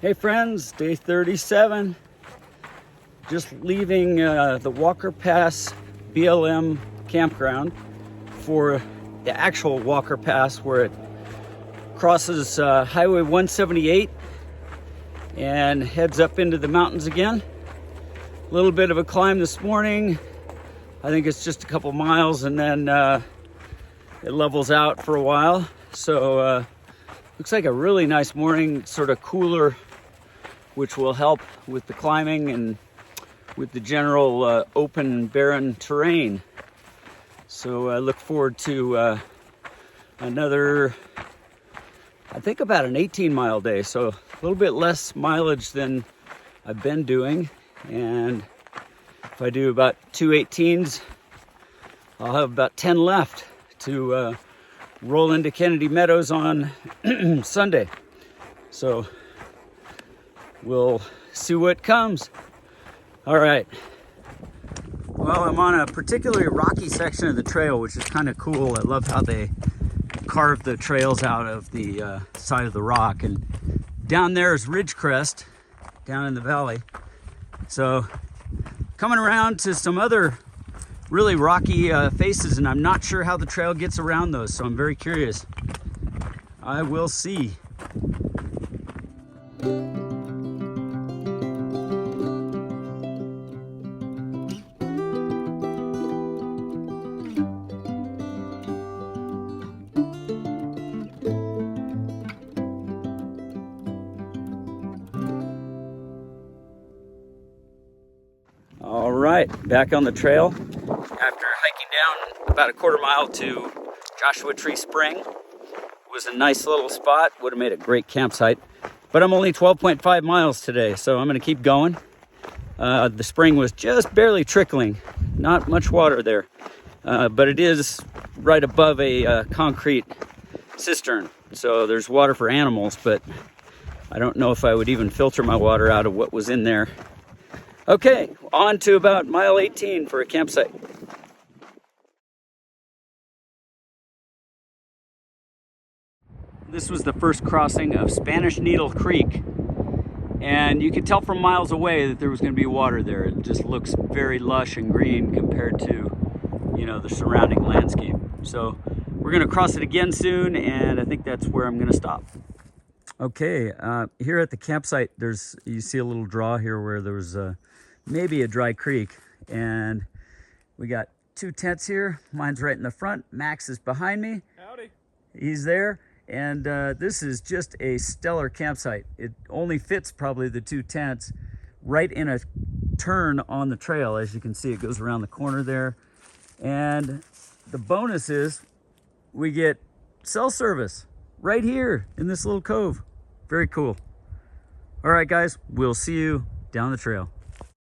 Hey friends, day 37. Just leaving the Walker Pass BLM campground for the actual Walker Pass where it crosses Highway 178 and heads up into the mountains again. A little bit of a climb this morning. I think it's just a couple miles and then it levels out for a while. So looks like a really nice morning, sort of cooler, which will help with the climbing and with the general open, barren terrain. So I look forward to another, I think about an 18-mile day. So a little bit less mileage than I've been doing. And if I do about 2 18s, I'll have about 10 left to roll into Kennedy Meadows on Sunday. So we'll see what comes. All right. Well, I'm on a particularly rocky section of the trail, which is kind of cool. I love how they carve the trails out of the side of the rock. And down there is Crest, down in the valley. So coming around to some other really rocky faces, and I'm not sure how the trail gets around those, so I'm very curious. I will see. All right, back on the trail after hiking down about a quarter mile to Joshua Tree Spring. It was a nice little spot, would have made a great campsite, but I'm only 12.5 miles today, so I'm going to keep going. The spring was just barely trickling, not much water there, but it is right above a concrete cistern, so there's water for animals, but I don't know if I would even filter my water out of what was in there. Okay, on to about mile 18 for a campsite. This was the first crossing of Spanish Needle Creek, and you could tell from miles away that there was going to be water there. It just looks very lush and green compared to, you know, the surrounding landscape. So we're going to cross it again soon, and I think that's where I'm going to stop. Okay, here at the campsite, you see a little draw here where there was maybe a dry creek, and we got 2 tents here. Mine's right in the front. Max is behind me. Howdy. He's there, and this is just a stellar campsite. It only fits probably the 2 tents right in a turn on the trail. As you can see, it goes around the corner there, and the bonus is we get cell service right here in this little cove. Very cool. All right, guys, we'll see you down the trail.